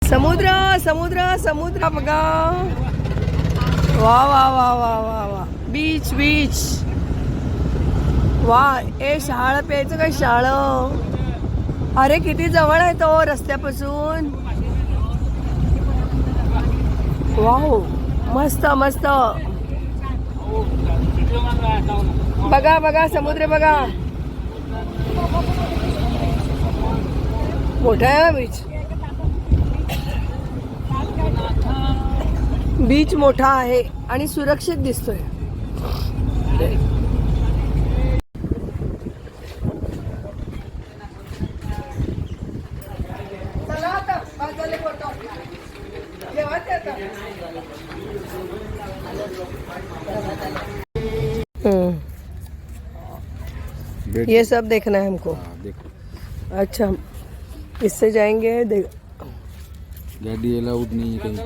समुद्र समुद्र समुद्र बघा. वा वा वा वा वा वा. Beach beach. वा. ए शाळ प्यायचं काय शाळ. अरे किती जवळ आहे तो रस्त्यापासून. वाव मस्त मस्त. बघा बघा समुद्र बघा. मोठा आहे बीच. बीच मोठा आहे आणि सुरक्षित दिसतोय. ये सब देखना है हमको. अच्छा इससे जाएंगे. गाड़ी अलाउड नहीं है कहीं.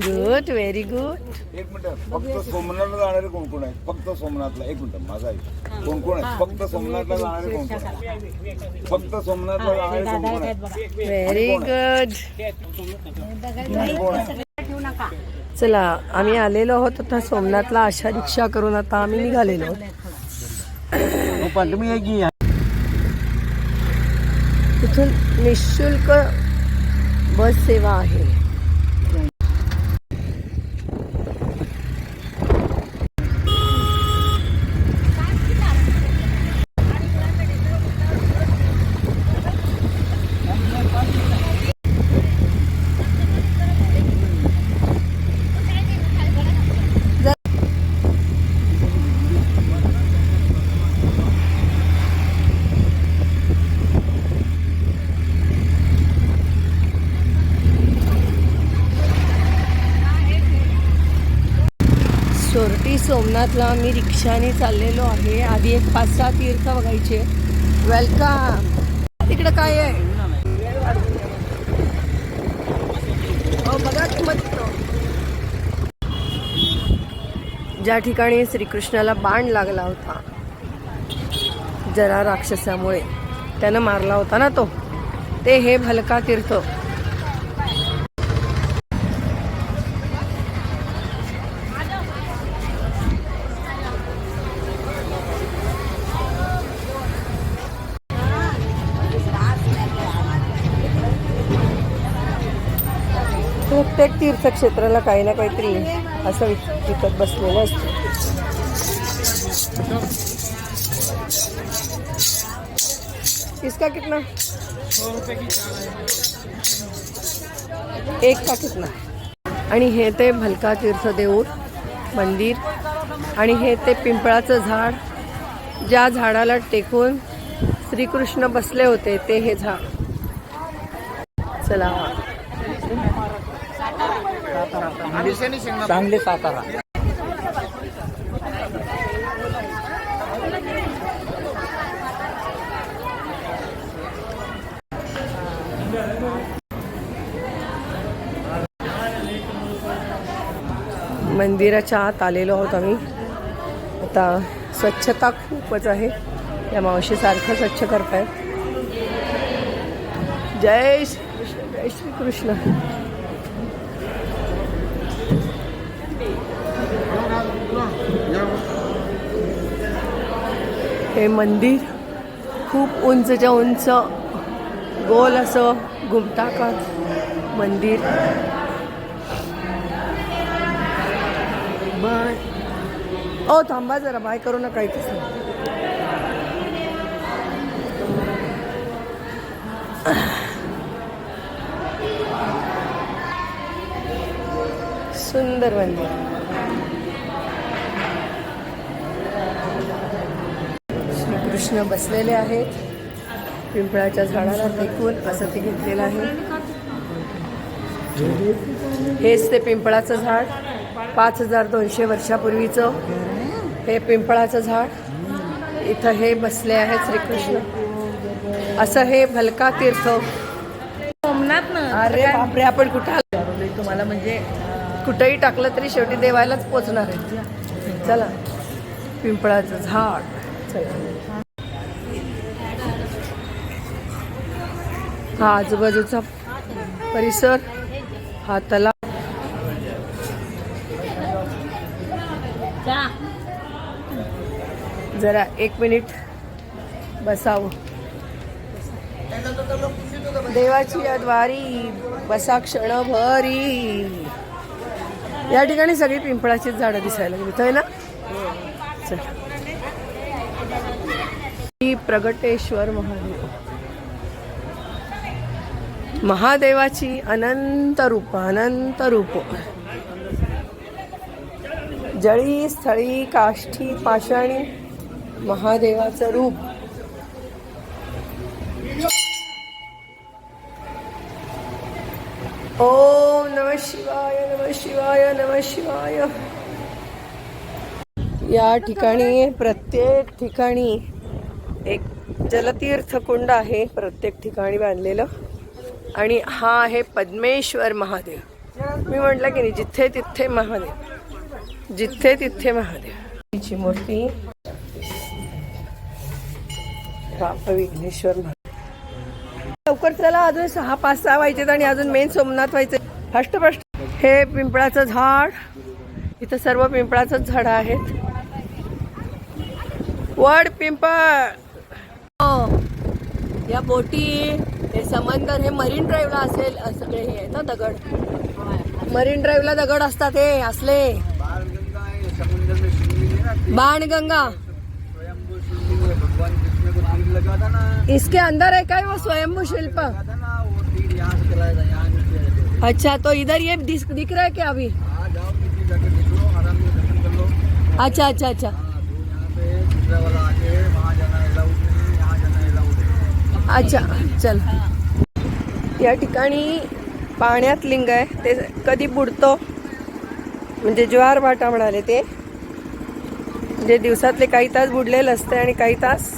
Good very good. एक मिनिट. फक्त सोमनाथला जाणारे कोण कोण आहेत. फक्त सोमनाथला. एक मिनिट माझा आहे. कोण कोण आहेत. फक्त सोमनाथला जाणारे कोण कोण आहेत. फक्त सोमनाथला जाणारे कोण कोण आहेत. Very good. चला आम्ही आलेलो आहोत आता सोमनाथला. आशा रिक्षा करून आता आम्ही निघालेलो. तिथून निशुल्क बस सेवा आहे. सोरटी सोमनाथला आम्ही रिक्षाने चाललेलो आहे. आधी एक 5-6 तीर्थ बघायचे. वेलकम. तिकडे काय आहे बघा. मस्त. ज्या ठिकाणी श्रीकृष्णाला बाण लागला होता जरा राक्षसामुळे त्यानं मारला होता ना तो, ते हे भलका तीर्थ. प्रत्येक तीर्थक्षेत्राला काही ना काहीतरी असं विकत बसलेलं असतं. इसका कितना. 1 का कितना. आणि हे ते भलका तीर्थ देऊळ मंदिर. आणि हे ते पिंपळाचं झाड. ज्या झाडाला टेकून श्रीकृष्ण बसले होते ते हे झाड. चला चांगले सातारा. मंदिराच्या आत आलेलो आहोत आम्ही आता. स्वच्छता खूपच आहे. या मावशी सारखं स्वच्छ करतायत. जय श्रीकृष्ण जय श्रीकृष्ण. हे मंदिर खूप उंचच्या उंच गोल असं घुमटाकार मंदिर. बाय. ओ थांबा जरा. बाय करू नका इथे. सुंदर मंदिर. श्रीकृष्ण बसलेले आहेत पिंपळाच्या झाडाला टेकून. असं ते घेतलेलं आहे. हेच ते पिंपळाचं झाड. 5200 वर्षापूर्वीचं हे पिंपळाचं झाड. इथं हे बसले आहेत श्रीकृष्ण. असं हे भलका तीर्थ सोमनाथ ना. अरे बापरे. आपण कुठं आलो तुम्हाला. म्हणजे कुठंही टाकलं तरी शेवटी देवायलाच पोचणार आहे. चला पिंपळाचं झाड. चला हा आजूबाजूचा परिसर, हा तलाव. जरा 1 मिनिट बसावं. देवाची द्वारी बसा क्षणभरी. या ठिकाणी सगळी पिंपळाचीच झाडं दिसायला लागली आहे ना. चल. प्रगटेश्वर महादेव, महादेवाची अनंत रूप. जळी स्थळी काष्ठी पाषाणी महादेवाचं रूप. ओम नमः शिवाय, नमः शिवाय, नमः शिवाय. या ठिकाणी प्रत्येक ठिकाणी एक जलतीर्थ कुंड आहे, प्रत्येक ठिकाणी बांधलेलं. आणि हा आहे पद्मेश्वर महादेव. मी म्हटलं की नाही, जिथे तिथे महादेव, जिथे तिथे महादेव. ची मूर्ती विघ्नेश्वर महादेव. लवकर चला, अजून 6-5-6 व्हायचे आणि अजून मेन सोमनाथ व्हायचे. फस्ट हे पिंपळाचं झाड. इथं सर्व पिंपळाचंच झाडं आहेत. वड पिंपळ. या बोटी, हे समंदर, हे मरीन ड्राईव्हला असेल. सगळे हे आहेत ना दगड. मरीन ड्राईव्हला दगड असतात हे असले. बाणगंगा इसके अंदर है क्या वो स्वयंभू शिल्प? अच्छा, तो इधर ये दिख रहा है क्या अभी? अच्छा अच्छा अच्छा अच्छा. चल. या ठिकाणी पाण्यात लिंग आहे. ते कधी बुडतो म्हणजे ज्वार भाटा म्हणाले ते. म्हणजे दिवसातले काही तास बुडलेलं असते आणि काही तास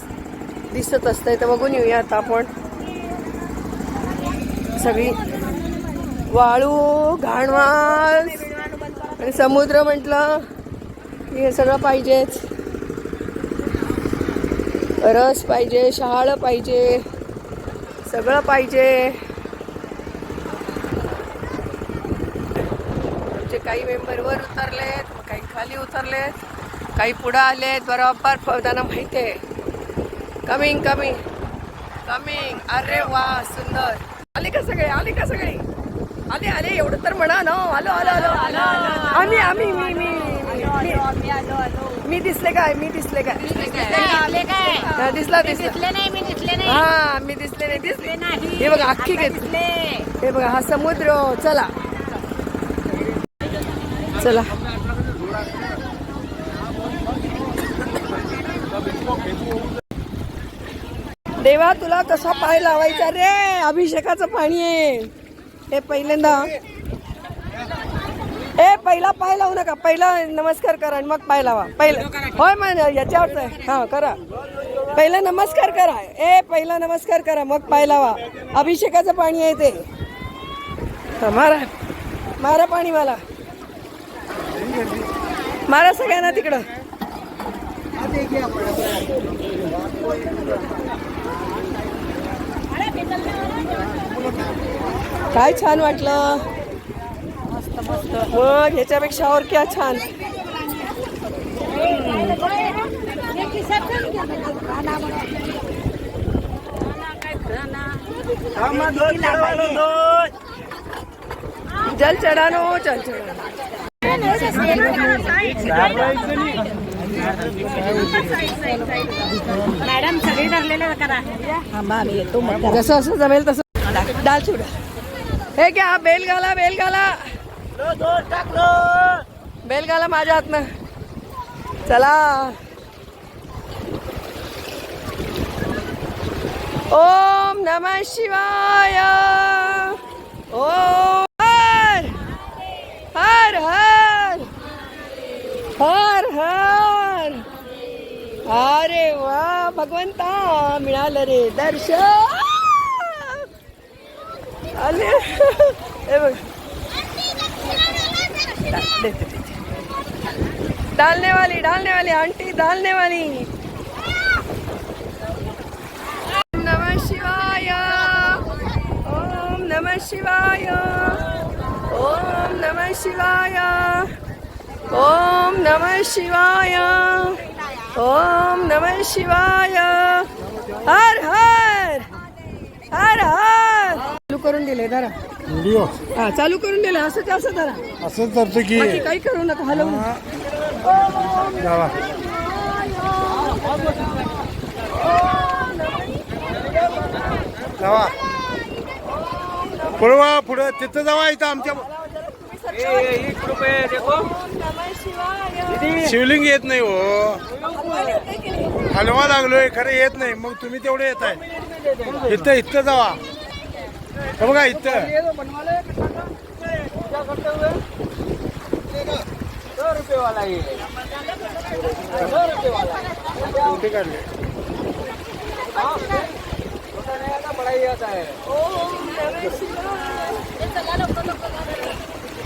दिसत असतंय. तर बघून येऊया आता आपण. सगळी वाळू, घाणवास आणि समुद्र म्हटलं की हे सगळं पाहिजेच. रस पाहिजे, शहाळं पाहिजे, सगळं पाहिजे. आमचे काही मेंबर वर उतरलेत, काही खाली उतरलेत, काही पुढं आलेत. बरोबर त्यांना माहिती आहे. Coming coming coming. अरे वा, सुंदर. आले का सगळे? आले का सगळे? आले आले. एवढं तर म्हणा ना. आलो आलो आलो. आम्ही आम्ही मी मी मी दिसले काय? मी दिसले काय? दिसला दिसले नाही. मी दिसले नाही. हा, मी दिसले नाही. दिसले नाही. हे बघा अख्खी घेतले. हे बघा हा समुद्र. चला चला. देवा, तुला कसा पाय लावायचा रे? अभिषेकाचं पाणी आहे हे. पहिल्यांदा पहिला पाय लावू नका. पहिला नमस्कार करा आणि मग पाय लावा. पहिलं होय, मग याच्यावरच आहे. हा, करा. पहिला नमस्कार करा. पहिला नमस्कार करा, मग पाय लावा. अभिषेकाचं पाणी आहे ते. मारा मारा पाणी. मला मारा सगळ्यांना तिकडं. काय छान वाटलं. मस्त मस्त. मग ह्याच्यापेक्षा और क्या छान. जल चढानो, जल चढानो. मॅडम सगळी धरलेलं करा. जसं असं जमेल तसं. डाल चुडा. हे घ्या, बेल घाला, बेल घाला, बेल घाला माझ्या हातनं. चला. ओम नमः शिवाय. ओम हर हर हर हर हर. अरे वा भगवंता, मिळालं रे दर्शन. आले. हे बघ, डालने वाली आंटी, डालने वाली. नमः शिवाय. नमः शिवाय ओम नमः शिवाय ओम नमः शिवाय ओम नमः शिवाय हर हर हर हर चालू करून दिले धरा व्हिडिओ हा चालू करून दिले असं ते असं धरा असंच करतो की बाकी काही करू नका हलवू जावा जावा पुढं पुढं तिथं जावा इथं आमच्या शिवलिंग येत नाही हो हलवा लागलोय खरं येत नाही मग तुम्ही तेवढे येत आहे इथं इथं जावा हे बघा इथं कुठे काढले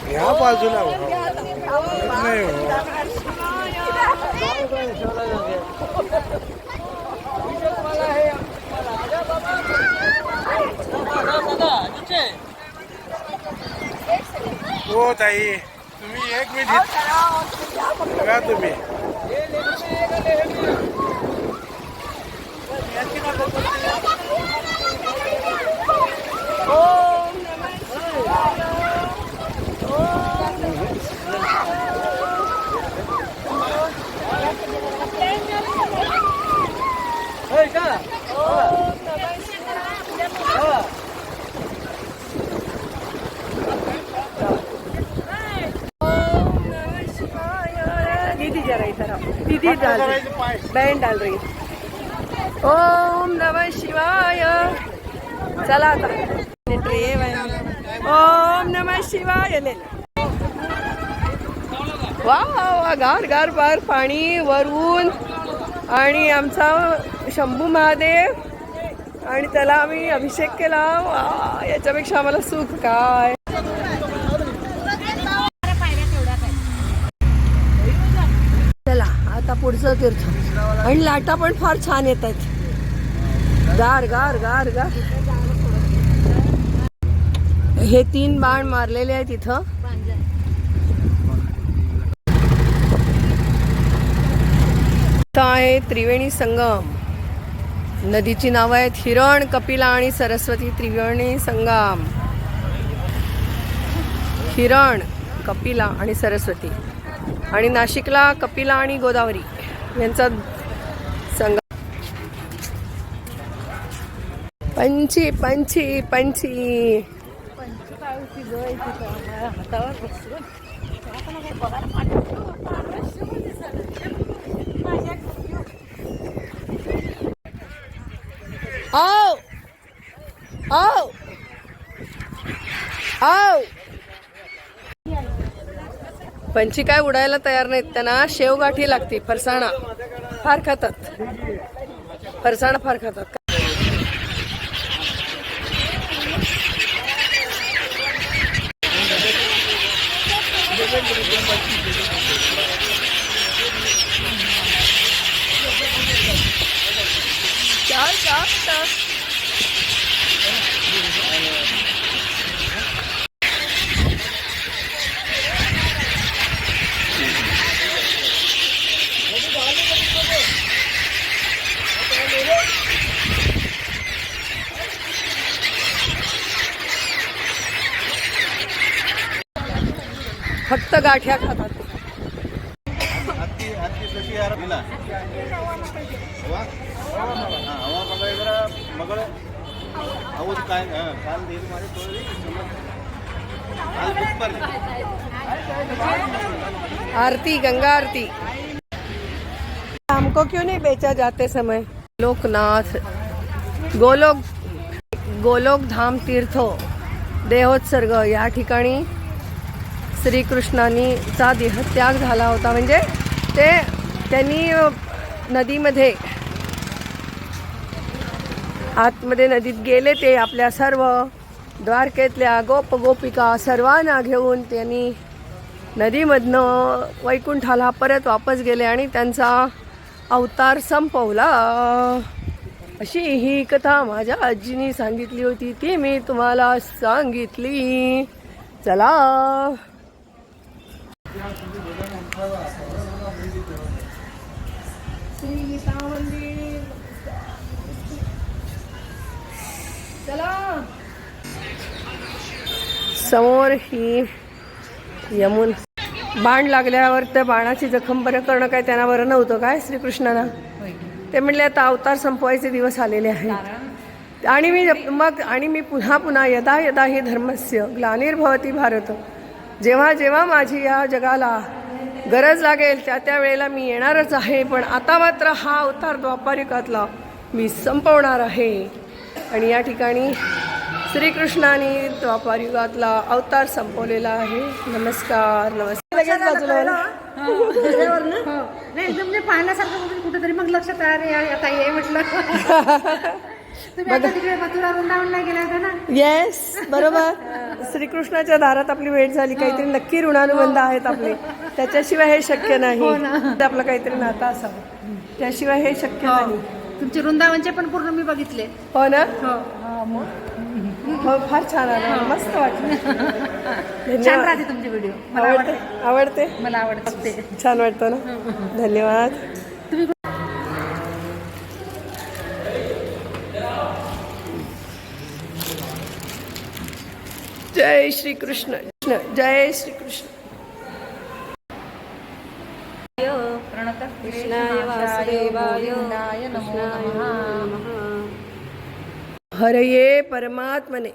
ह्या बाजूला हो. येत नाही हो हो ताई तुम्ही एक मिनिट बघा तुम्ही दीदी जरा इधर आओ दीदी डाल बहन डाल रही ओम नमः शिवाय चला आता ओम नमः शिवाय ले वा वा गार गार बार पाणी वरून आणि आमचा शंभू महादेव आणि त्याला आम्ही अभिषेक केला वा याच्यापेक्षा आम्हाला सुख काय चला आता पुढचं तीर्थ आणि लाटा पण फार छान येत आहेत गार गार गार गार हे 3 बाण मारलेले आहेत इथं आहे त्रिवेणी संगम नदीची नावं आहेत हिरण कपिला आणि सरस्वती त्रिवेणी संगम हिरण कपिला आणि सरस्वती आणि नाशिकला कपिला आणि गोदावरी यांचा संगम पंची पंची पंची आओ आओ आओ पंची काय उडायला तयार नाहीत त्यांना शेवगाठी लागते फरसाणा फार खातात फरसाणा फार खातात फक्त गाठ्या खातात आरती गंगा आरती हमको क्यों नहीं बेचा जाते समय लोकनाथ गोलोक धाम तीर्थ देहोत्सर्ग या ठिकाणी श्रीकृष्णांचा देहत्याग झाला होता म्हणजे त्यांनी नदीमध्ये आतमध्ये नदीत गेले ते आपल्या सर्व द्वारकेतल्या गोप गोपिका सर्वांना घेऊन त्यांनी नदीमधनं वैकुंठाला परत वापस गेले आणि त्यांचा अवतार संपवला अशी ही कथा माझ्या आजीनी सांगितली होती, ती मी तुम्हाला सांगितली. चला श्री गीता मंदिर. चला समोर ही यमुन. बाण लागल्यावर त्या बाणाची जखम बरं करणं काय त्यांना बरं नव्हतं काय श्रीकृष्णाला. ते म्हणले आता अवतार संपवायचे दिवस आलेले आहेत आणि मी पुन्हा पुन्हा यदा यदा ही धर्मस्य ग्लानिर्भवती भारत, जेव्हा जेव्हा माझी या जगाला गरज लागेल त्या वेळेला मी येणारच आहे. पण आता मात्र हा अवतार द्वापारिकातला मी संपवणार आहे. आणि या ठिकाणी श्रीकृष्णाने द्वापारयुगातला अवतार संपवलेला आहे. नमस्कार नमस्कार. लगेच बाजूला वळा. नाही एकदम पाहण्यासारखं कुठेतरी मग लक्षात अरे आता हे म्हटलं. तुम्ही आता तिकडे मथुरा वृंदावनला गेला होता ना. येस बरोबर. श्रीकृष्णाच्या दारात आपली भेट झाली. काहीतरी नक्की ऋणानुबंध आहेत आपले, त्याच्याशिवाय हे शक्य नाही. आपलं काहीतरी नातं असावं, त्याशिवाय हे शक्य नाही. तुमचे वृंदावनचे पण पूर्ण मी बघितले. हो ना. हो फार छान आलं, मस्त वाटलं. छान राहते तुमचे व्हिडिओ. मला आवडते. मला आवडते. छान वाटतं ना. धन्यवाद. जय श्री कृष्ण. जय श्री कृष्ण. कृष्णाय वासुदेवाय नमो नमः. हरये परमात्मने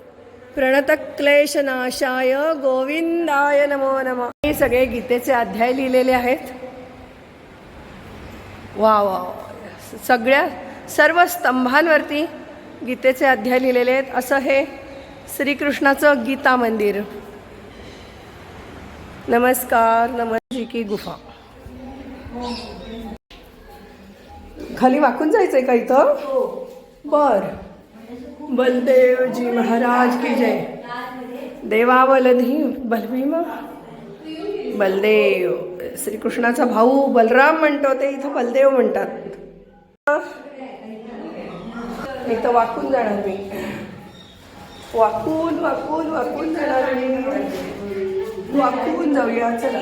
प्रणतक्लेशनाशाय गोविंदाय नमो नमः. हे सगळे गीतेचे अध्याय लिहिलेले आहेत. वा वा. सर्व स्तंभांवरती गीतेचे अध्याय लिहिलेले आहेत. असं हे श्रीकृष्णाचं गीता मंदिर. नमस्कार. नमस्जी की गुफा. खाली वाकून जायचंय का इथं. बर. बलदेवजी महाराज की जय. देवावलधी बलभीम बलदेव. श्रीकृष्णाचा भाऊ बलराम म्हणतो, ते इथं बलदेव म्हणतात. इथं वाकून जाणार मी. वाकून वाकून वाकून जाणार मी. वाकून जाऊया. चला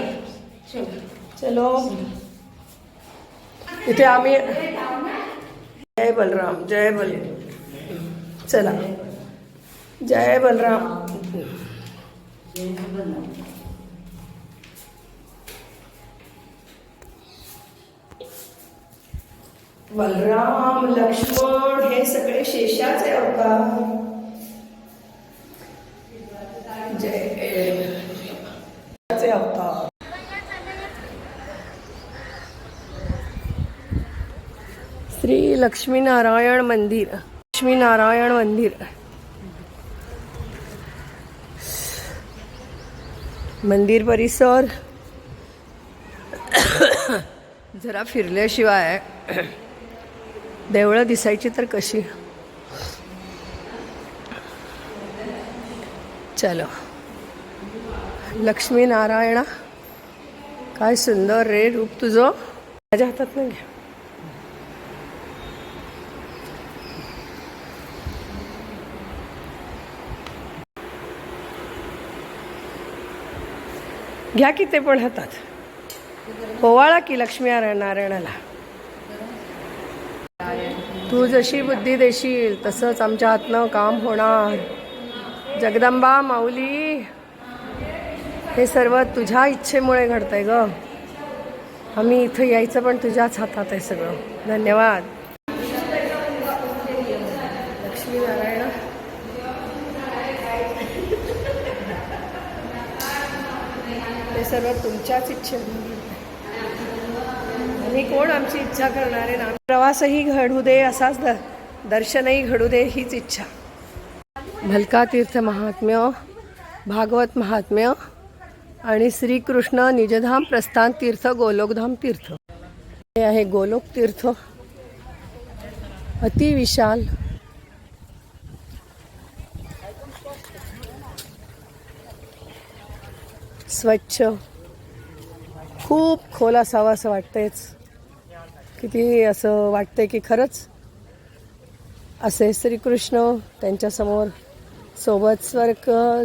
चलो. इथे आम्ही जय बलराम. जय बलराम. चला जय बलराम. बलराम लक्ष्मण हे सगळे शेषाचे अवतार. जय अवतार. श्री लक्ष्मीनारायण मंदिर. लक्ष्मीनारायण मंदिर. मंदिर परिसर जरा फिरल्याशिवाय देवळं दिसायची तर कशी. चलो. लक्ष्मीनारायणा काय सुंदर रे रूप तुझं. माझ्या हातात नाही घ्या. घ्या की ते पण हातात. पोवाळा की लक्ष्मी नारायणाला. तू जशी बुद्धी देशील तसंच आमच्या हातनं काम होणार. जगदंबा माऊली हे सर्व तुझ्या इच्छेमुळे घडतंय ग. आम्ही इथं यायचं पण तुझ्याच हातात आहे सगळं. धन्यवाद. लक्ष्मीनारायण. हे सर्व तुमच्याच इच्छेमुळे. आम्ही कोण आमची इच्छा करणारे ना. प्रवासही घडू दे, असाच दर्शनही घडू दे, हीच इच्छा. भलका तीर्थ महात्म्य, भागवत महात्म्य आणि श्रीकृष्ण निजधाम प्रस्थान तीर्थ, गोलोकधाम तीर्थ. हे आहे गोलोक तीर्थ. अतिविशाल. स्वच्छ. खूप खोल असावं असं वाटतंयच. किती असं वाटतंय की खरंच असे श्रीकृष्ण त्यांच्यासमोर सोबत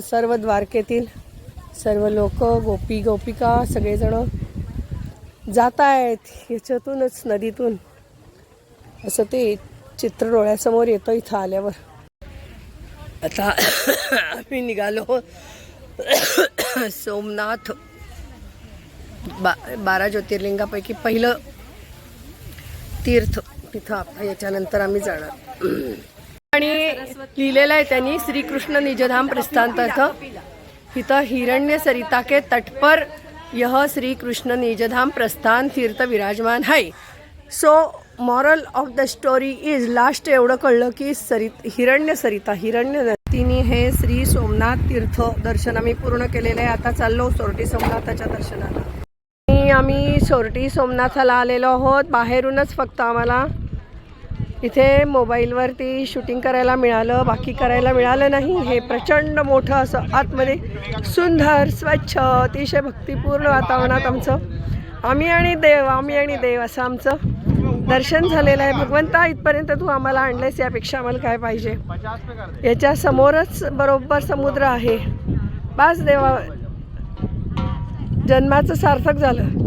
सर्व द्वारकेतील सर्व लोक गोपी गोपिका सगळेजण जात आहेत याच्यातूनच नदीतून. असं ते चित्र डोळ्यासमोर येतं इथं आल्यावर. आता आम्ही निघालो सोमनाथ 12 ज्योतिर्लिंगापैकी पहिलं तीर्थ तिथं. आता याच्यानंतर आम्ही जाणार. आणि लिहिलेलं आहे त्यांनी श्रीकृष्ण निजधाम प्रस्थान तीर्थ. तिथं हिरण्य सरिता के तट पर यह श्री कृष्ण निजधाम प्रस्थान तीर्थ विराजमान है. So moral of the story is last एवढं कळलं की हिरण्य नदीने हे श्री सोमनाथ तीर्थ दर्शन आम्ही पूर्ण केलेलं आहे. आता चाललो सोरटी सोमनाथाच्या दर्शनाला. आम्ही सोरटी सोमनाथाला आलेलो आहोत. बाहेरूनच फक्त आम्हाला इथे मोबाईलवरती शूटिंग करायला मिळालं, बाकी करायला मिळालं नाही. हे प्रचंड मोठं असं आतमध्ये सुंदर स्वच्छ अतिशय भक्तिपूर्ण वातावरणात आम्ही आणि देव असं आमचं दर्शन झालेलं आहे. भगवंता इथपर्यंत तू आम्हाला आणलेस, यापेक्षा आम्हाला काय पाहिजे. याच्या समोरच बरोबर समुद्र आहे. बस देवा, जन्माचं सार्थक झालं.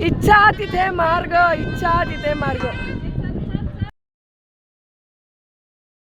इच्छा तिथे मार्ग.